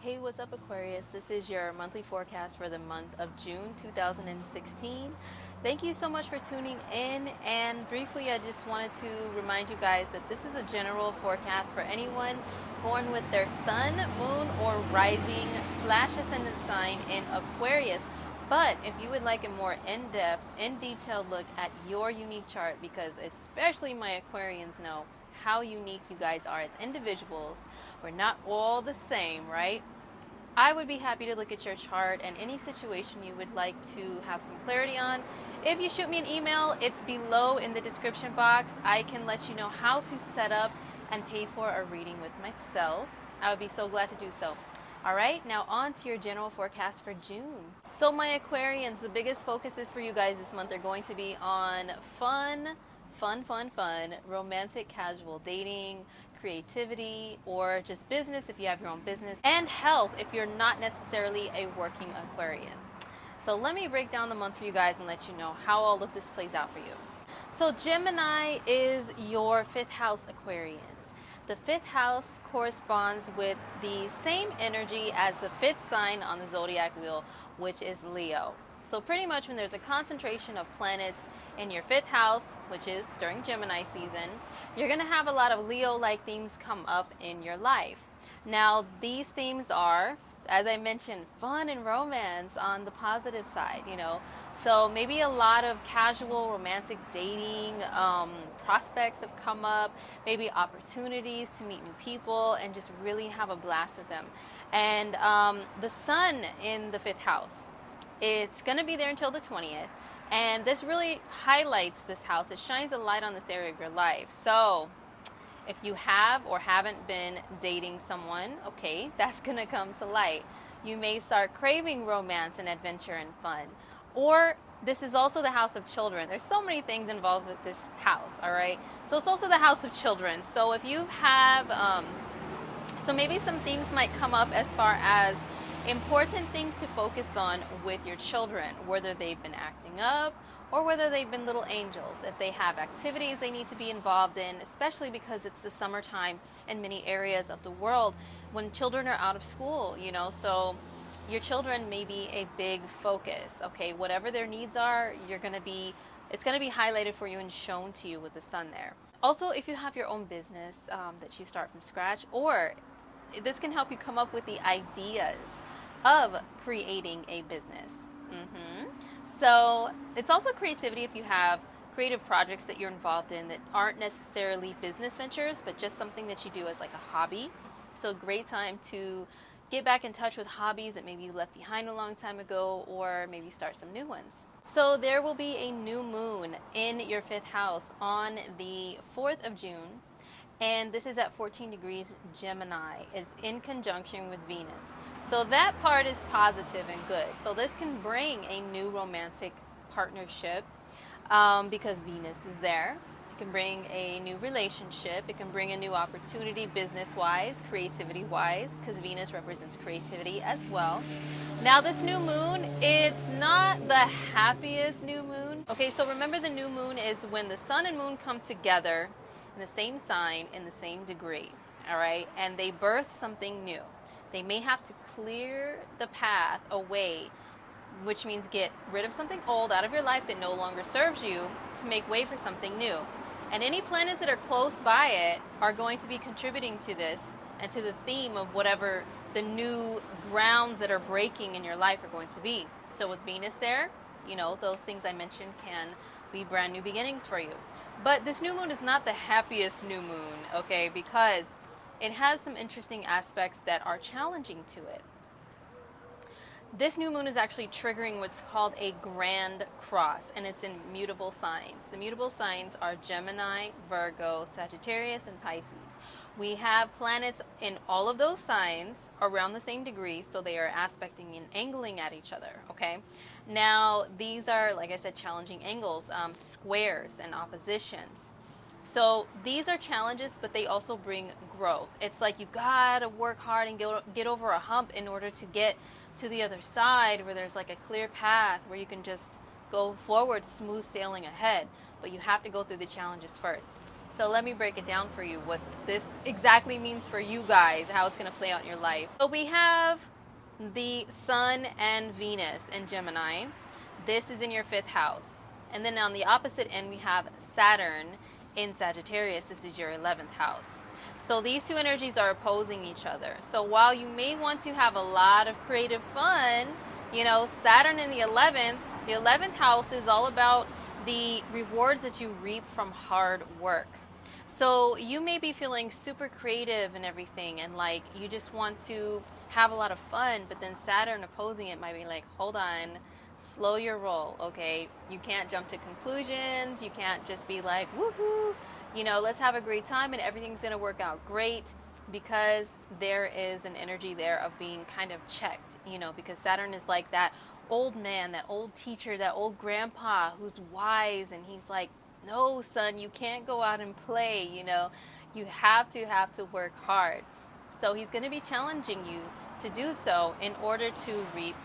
Hey, what's up, Aquarius? This is your monthly forecast for the month of June 2016. Thank you so much for tuning in. And briefly, I just wanted to remind you guys that this is a general forecast for anyone born with their sun, moon, or rising / ascendant sign in Aquarius. But if you would like a more in-depth, in-detailed look at your unique chart, because especially my Aquarians know how unique you guys are as individuals. We're not all the same, right? I would be happy to look at your chart and any situation you would like to have some clarity on. If you shoot me an email, it's below in the description box. I can let you know how to set up and pay for a reading with myself. I would be so glad to do so. All right, now on to your general forecast for June. So my Aquarians, the biggest focuses for you guys this month are going to be on fun, romantic, casual dating, creativity, or just business if you have your own business, and health if you're not necessarily a working Aquarian. So let me break down the month for you guys and let you know how all of this plays out for you. So Gemini is your 5th house Aquarians. The 5th house corresponds with the same energy as the 5th sign on the zodiac wheel, which is Leo. So pretty much when there's a concentration of planets in your 5th house, which is during Gemini season, you're going to have a lot of Leo-like themes come up in your life. Now, these themes are, as I mentioned, fun and romance on the positive side, So maybe a lot of casual romantic dating prospects have come up, maybe opportunities to meet new people and just really have a blast with them. And the sun in the 5th house, it's going to be there until the 20th. And this really highlights this house. It shines a light on this area of your life. So if you have or haven't been dating someone, okay, that's going to come to light. You may start craving romance and adventure and fun. Or this is also the house of children. There's so many things involved with this house, all right? So it's also the house of children. So if you have, so maybe some themes might come up as far as important things to focus on with your children, whether they've been acting up or whether they've been little angels. If they have activities they need to be involved in, especially because it's the summertime in many areas of the world when children are out of school, so your children may be a big focus, okay? Whatever their needs are, it's going to be highlighted for you and shown to you with the sun there. Also, if you have your own business that you start from scratch, or this can help you come up with the ideas of creating a business. So it's also creativity if you have creative projects that you're involved in that aren't necessarily business ventures, but just something that you do as like a hobby. So a great time to get back in touch with hobbies that maybe you left behind a long time ago, or maybe start some new ones. So there will be a new moon in your 5th house on the 4th of June. And this is at 14 degrees Gemini. It's in conjunction with Venus. So that part is positive and good. So this can bring a new romantic partnership because Venus is there. It can bring a new relationship. It can bring a new opportunity business-wise, creativity-wise, because Venus represents creativity as well. Now this new moon, it's not the happiest new moon. Okay, so remember the new moon is when the sun and moon come together in the same sign, in the same degree, all right? And they birth something new. They may have to clear the path away, which means get rid of something old out of your life that no longer serves you to make way for something new. And any planets that are close by it are going to be contributing to this and to the theme of whatever the new grounds that are breaking in your life are going to be. So with Venus there, those things I mentioned can be brand new beginnings for you. But this new moon is not the happiest new moon, okay, because it has some interesting aspects that are challenging to it. This new moon is actually triggering what's called a grand cross, and it's in mutable signs. The mutable signs are Gemini, Virgo, Sagittarius, and Pisces. We have planets in all of those signs around the same degree, so they are aspecting and angling at each other, okay? Now, these are, like I said, challenging angles, squares and oppositions. So these are challenges, but they also bring growth. It's like you gotta work hard and get over a hump in order to get to the other side where there's like a clear path where you can just go forward, smooth sailing ahead. But you have to go through the challenges first. So let me break it down for you, what this exactly means for you guys, how it's going to play out in your life. So we have the Sun and Venus in Gemini. This is in your 5th house. And then on the opposite end, we have Saturn in Sagittarius. This is your 11th house. So these two energies are opposing each other. So while you may want to have a lot of creative fun, you know, Saturn in the 11th house is all about the rewards that you reap from hard work. So you may be feeling super creative and everything, and like you just want to have a lot of fun, but then Saturn opposing it might be like, hold on, slow your roll, okay? You can't jump to conclusions. You can't just be like, woohoo, you know, let's have a great time and everything's gonna work out great, because there is an energy there of being kind of checked, you know, because Saturn is like that old man, that old teacher, that old grandpa who's wise, and he's like, no, son, you can't go out and play, you know, you have to work hard. So he's going to be challenging you to do so in order to reap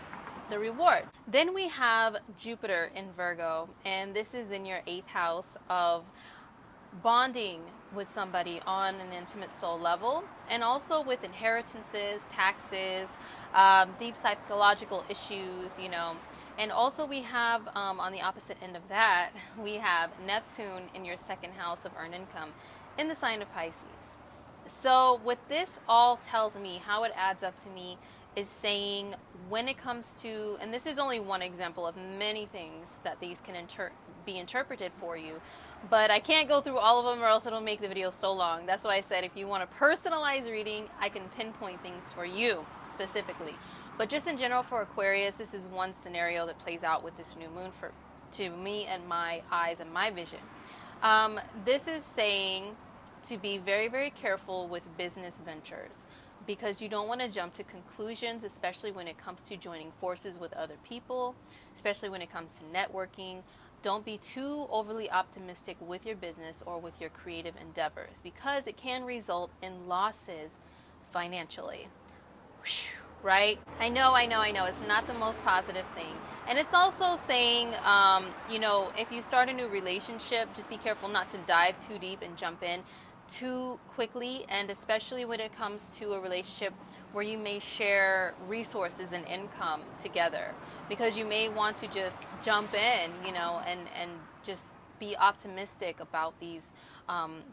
the reward. Then we have Jupiter in Virgo, and this is in your 8th house of bonding with somebody on an intimate soul level, and also with inheritances, taxes, deep psychological issues, you know. And also we have, on the opposite end of that, we have Neptune in your 2nd house of earned income in the sign of Pisces. So what this all tells me, how it adds up to me, is saying when it comes to, and this is only one example of many things that these can be interpreted for you, but I can't go through all of them or else it'll make the video so long. That's why I said if you want a personalized reading, I can pinpoint things for you specifically. But just in general for Aquarius, this is one scenario that plays out with this new moon to me and my eyes and my vision. This is saying to be very, very careful with business ventures, because you don't want to jump to conclusions, especially when it comes to joining forces with other people, especially when it comes to networking. Don't be too overly optimistic with your business or with your creative endeavors, because it can result in losses financially. Right? I know. It's not the most positive thing. And it's also saying, you know, if you start a new relationship, just be careful not to dive too deep and jump in too quickly, and especially when it comes to a relationship where you may share resources and income together, because you may want to just jump in, you know, and just be optimistic about these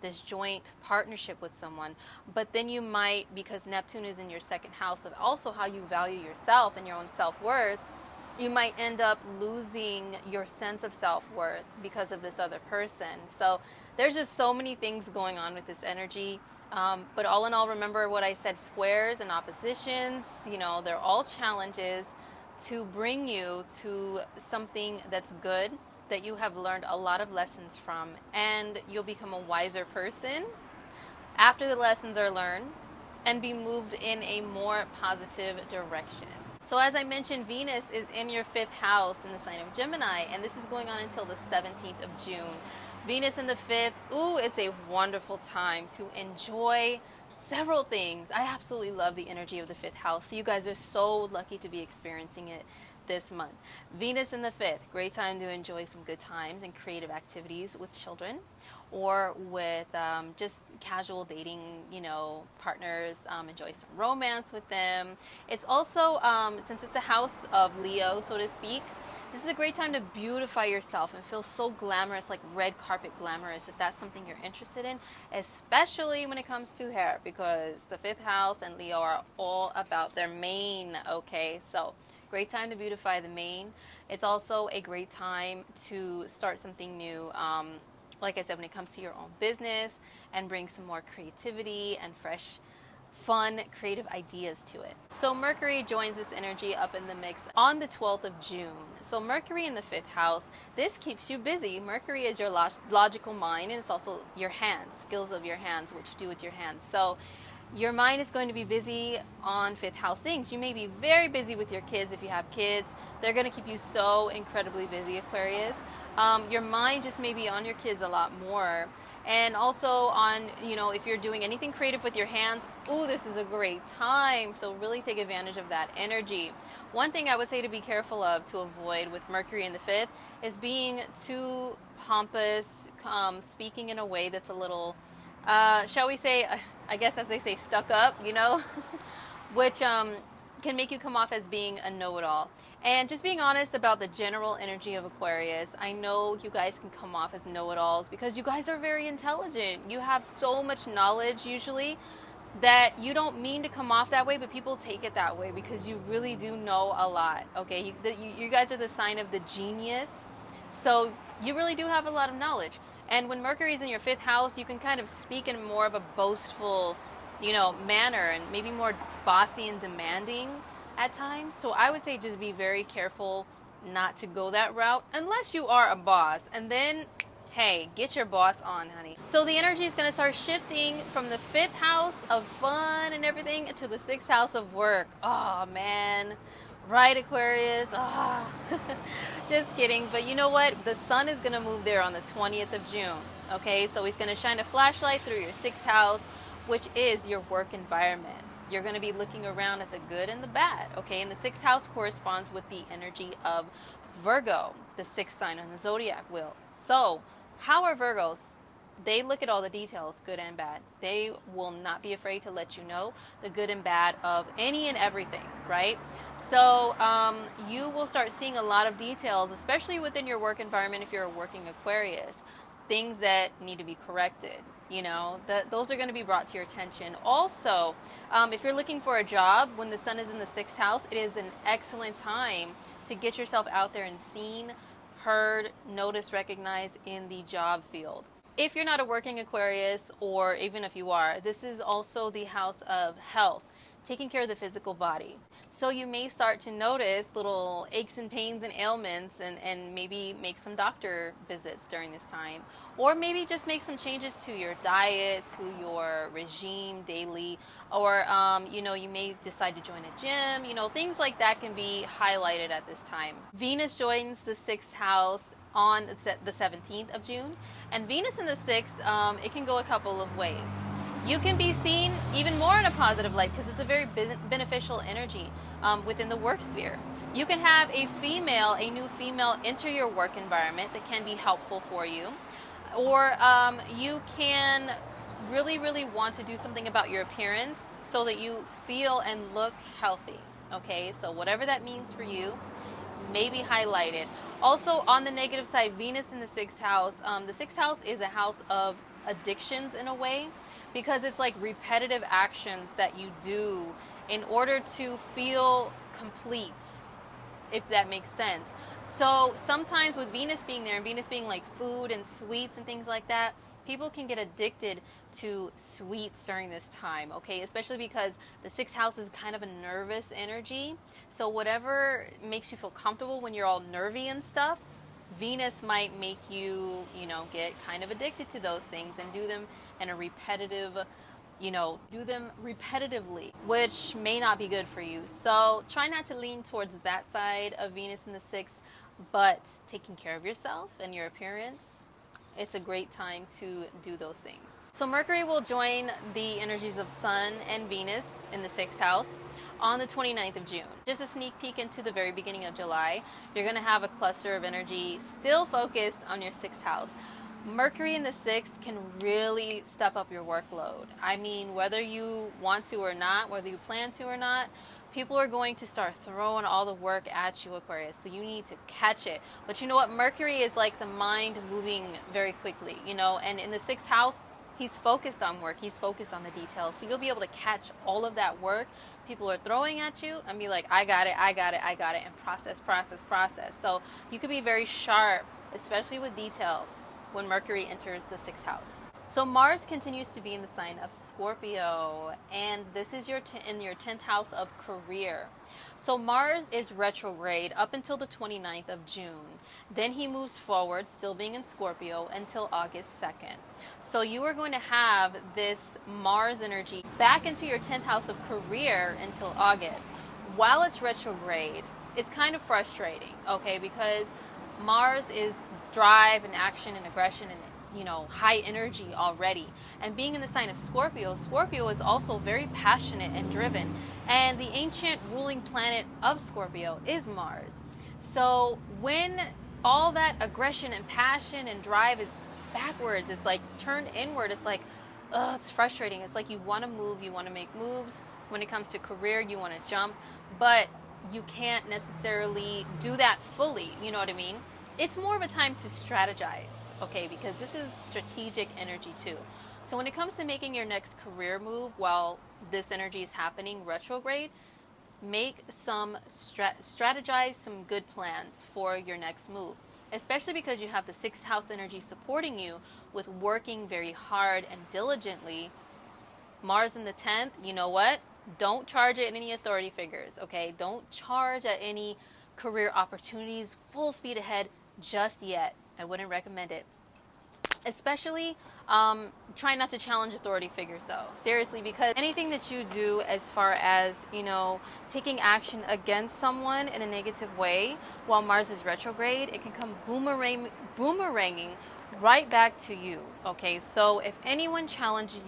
this joint partnership with someone. But then you might, because Neptune is in your 2nd house of also how you value yourself and your own self-worth, you might end up losing your sense of self-worth because of this other person. So there's just so many things going on with this energy. But all in all, remember what I said, squares and oppositions, you know, they're all challenges to bring you to something that's good, that you have learned a lot of lessons from, and you'll become a wiser person after the lessons are learned and be moved in a more positive direction. So as I mentioned, Venus is in your 5th house in the sign of Gemini, and this is going on until the 17th of June. Venus in the 5th, ooh, it's a wonderful time to enjoy several things. I absolutely love the energy of the 5th house. So you guys are so lucky to be experiencing it this month. Venus in the 5th, great time to enjoy some good times and creative activities with children, or with just casual dating, you know, partners. Enjoy some romance with them. It's also, since it's a house of Leo, so to speak, this is a great time to beautify yourself and feel so glamorous, like red carpet glamorous, if that's something you're interested in, especially when it comes to hair, because the 5th house and Leo are all about their mane, okay? So great time to beautify the mane. It's also a great time to start something new, like I said, when it comes to your own business, and bring some more creativity and fresh, fun, creative ideas to it. So Mercury joins this energy up in the mix on the 12th of June. So Mercury in the 5th house, this keeps you busy. Mercury is your logical mind, and it's also your hands, skills of your hands, what you do with your hands. So Your mind is going to be busy on fifth house things. You may be very busy with your kids if you have kids. They're going to keep you so incredibly busy, Aquarius. Your mind just may be on your kids a lot more. And also on, if you're doing anything creative with your hands, ooh, this is a great time. So really take advantage of that energy. One thing I would say to be careful of, to avoid with Mercury in the fifth, is being too pompous, speaking in a way that's a little, shall we say, I guess as they say, stuck up, which can make you come off as being a know-it-all. And just being honest about the general energy of Aquarius, I know you guys can come off as know-it-alls because you guys are very intelligent. You have so much knowledge usually that you don't mean to come off that way, but people take it that way because you really do know a lot, okay? You guys are the sign of the genius, so you really do have a lot of knowledge. And when Mercury's in your fifth house, you can kind of speak in more of a boastful, manner, and maybe more bossy and demanding at times. So I would say just be very careful not to go that route unless you are a boss. And then, hey, get your boss on, honey. So the energy is going to start shifting from the fifth house of fun and everything to the sixth house of work. Oh, man. Right, Aquarius? Oh. Just kidding. But you know what? The sun is going to move there on the 20th of June. Okay, so he's going to shine a flashlight through your sixth house, which is your work environment. You're going to be looking around at the good and the bad, okay? And the sixth house corresponds with the energy of Virgo, the sixth sign on the zodiac wheel. So, how are Virgos? They look at all the details, good and bad. They will not be afraid to let you know the good and bad of any and everything, right? So, you will start seeing a lot of details, especially within your work environment if you're a working Aquarius. Things that need to be corrected. Those are going to be brought to your attention. Also, if you're looking for a job, when the sun is in the sixth house, it is an excellent time to get yourself out there and seen, heard, noticed, recognized in the job field. If you're not a working Aquarius, or even if you are, this is also the house of health, taking care of the physical body. So you may start to notice little aches and pains and ailments, and maybe make some doctor visits during this time. Or maybe just make some changes to your diet, to your regime daily. Or, you may decide to join a gym. Things like that can be highlighted at this time. Venus joins the sixth house on the 17th of June. And Venus in the sixth, it can go a couple of ways. You can be seen even more in a positive light because it's a very beneficial energy within the work sphere. You can have a new female enter your work environment that can be helpful for you. Or you can really, really want to do something about your appearance so that you feel and look healthy. Okay, so whatever that means for you may be highlighted. Also, on the negative side, Venus in the sixth house. The sixth house is a house of addictions in a way, because it's like repetitive actions that you do in order to feel complete, if that makes sense. So sometimes with Venus being there, and Venus being like food and sweets and things like that, people can get addicted to sweets during this time, okay? Especially because the sixth house is kind of a nervous energy. So whatever makes you feel comfortable when you're all nervy and stuff, Venus might make you, get kind of addicted to those things and do them in a repetitive, do them repetitively, which may not be good for you. So try not to lean towards that side of Venus in the sixth, but taking care of yourself and your appearance, it's a great time to do those things. So Mercury will join the energies of Sun and Venus in the sixth house on the 29th of June. Just a sneak peek into the very beginning of July, you're going to have a cluster of energy still focused on your sixth house. Mercury in the sixth can really step up your workload. I mean, whether you want to or not, whether you plan to or not, people are going to start throwing all the work at you, Aquarius. So you need to catch it. But you know what? Mercury is like the mind moving very quickly, and in the sixth house, he's focused on work. He's focused on the details. So you'll be able to catch all of that work people are throwing at you and be like, I got it, and process. So you could be very sharp, especially with details, when Mercury enters the sixth house. So Mars continues to be in the sign of Scorpio, and this is in your 10th house of career. So Mars is retrograde up until the 29th of June. Then he moves forward, still being in Scorpio, until August 2nd. So you are going to have this Mars energy back into your 10th house of career until August. While it's retrograde, it's kind of frustrating, okay, because Mars is drive and action and aggression and high energy already. And being in the sign of Scorpio, Scorpio is also very passionate and driven. And the ancient ruling planet of Scorpio is Mars. So when all that aggression and passion and drive is backwards, it's like turned inward, it's like, it's frustrating. It's like you want to move, you want to make moves. When it comes to career, you want to jump, but you can't necessarily do that fully. You know what I mean? It's more of a time to strategize, okay, because this is strategic energy too. So when it comes to making your next career move while this energy is happening retrograde, make some strategize some good plans for your next move, especially because you have the 6th house energy supporting you with working very hard and diligently. Mars in the 10th, you know what? Don't charge at any authority figures, okay? Don't charge at any career opportunities full speed ahead just yet. I wouldn't recommend it. Especially try not to challenge authority figures though. Seriously, because anything that you do as far as, taking action against someone in a negative way while Mars is retrograde, it can come boomeranging right back to you. Okay, so if anyone challenges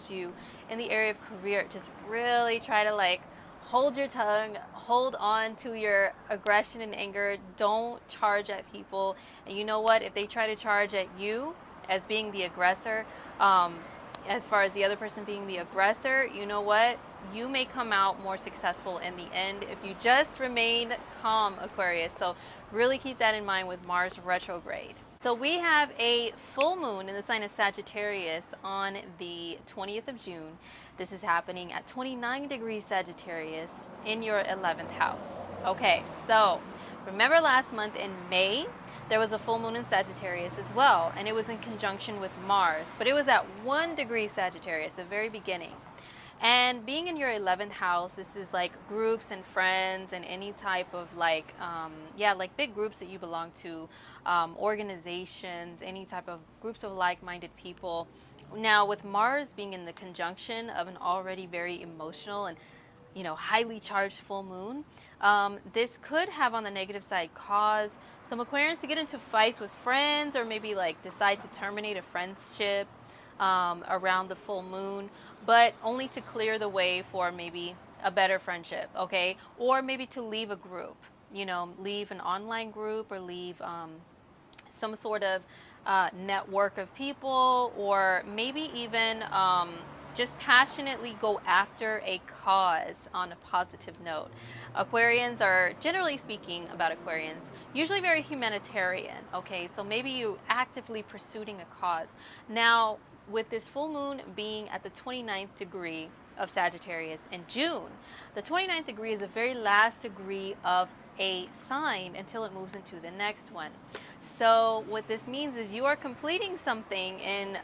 you in the area of career, just really try to hold your tongue, hold on to your aggression and anger. Don't charge at people. And you know what? If they try to charge at you as being the aggressor, as far as the other person being the aggressor, you know what? You may come out more successful in the end if you just remain calm, Aquarius. So really keep that in mind with Mars retrograde. So we have a full moon in the sign of Sagittarius on the 20th of June. This is happening at 29 degrees Sagittarius in your 11th house. Okay, so remember last month in May, there was a full moon in Sagittarius as well, and it was in conjunction with Mars, but it was at 1 degree Sagittarius, the very beginning. And being in your 11th house, this is like groups and friends and any type of like big groups that you belong to, organizations, any type of groups of like-minded people. Now with Mars being in the conjunction of an already very emotional and highly charged full moon, this could have on the negative side cause some Aquarians to get into fights with friends, or maybe decide to terminate a friendship around the full moon, but only to clear the way for maybe a better friendship, okay? Or maybe to leave a group, leave an online group, or leave some sort of network of people, or maybe even just passionately go after a cause on a positive note. Aquarians are, generally speaking about Aquarians, usually very humanitarian, okay? So maybe you actively pursuing a cause. Now, with this full moon being at the 29th degree of Sagittarius in June, the 29th degree is the very last degree of a sign until it moves into the next one. So what this means is you are completing something in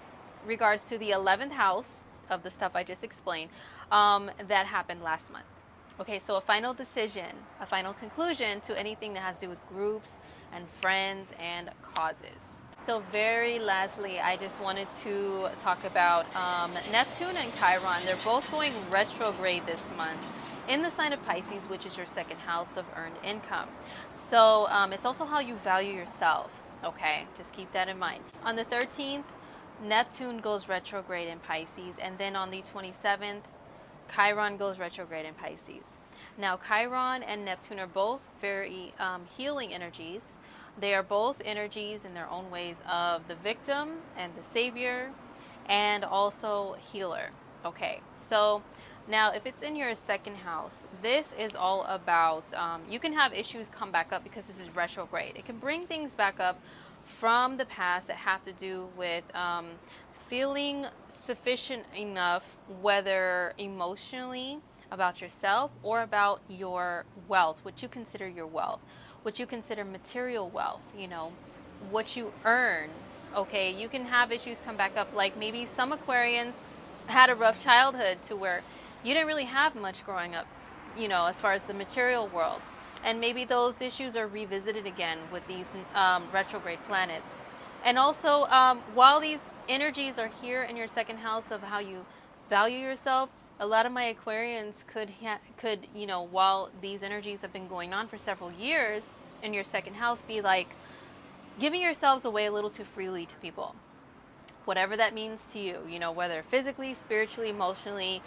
regards to the 11th house of the stuff I just explained that happened last month. Okay, so a final decision, a final conclusion to anything that has to do with groups and friends and causes. So very lastly, I just wanted to talk about Neptune and Chiron. They're both going retrograde this month in the sign of Pisces, which is your 2nd house of earned income. So it's also how you value yourself, okay? Just keep that in mind. On the 13th, Neptune goes retrograde in Pisces, and then on the 27th, Chiron goes retrograde in Pisces. Now, Chiron and Neptune are both very healing energies. They are both energies in their own ways of the victim and the savior, and also healer. Okay, so now if it's in your 2nd house, this is all about, you can have issues come back up because this is retrograde. It can bring things back up from the past that have to do with feeling sufficient enough, whether emotionally about yourself or about your wealth, what you consider your wealth, what you consider material wealth, what you earn Okay, you can have issues come back up, like maybe some Aquarians had a rough childhood to where you didn't really have much growing up, as far as the material world. And maybe those issues are revisited again with these retrograde planets. And also, while these energies are here in your second house of how you value yourself, a lot of my Aquarians could, while these energies have been going on for several years in your second house, be like giving yourselves away a little too freely to people, whatever that means to you, whether physically, spiritually, emotionally,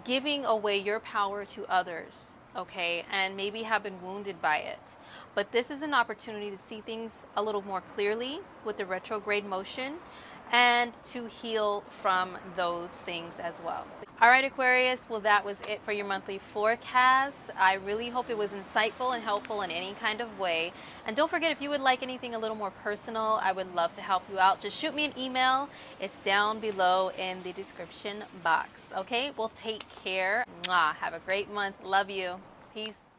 giving away your power to others, okay, and maybe have been wounded by it. But this is an opportunity to see things a little more clearly with the retrograde motion and to heal from those things as well. All right, Aquarius, well, that was it for your monthly forecast. I really hope it was insightful and helpful in any kind of way. And don't forget, if you would like anything a little more personal, I would love to help you out. Just shoot me an email. It's down below in the description box. Okay, well, take care. Mwah. Have a great month. Love you. Peace.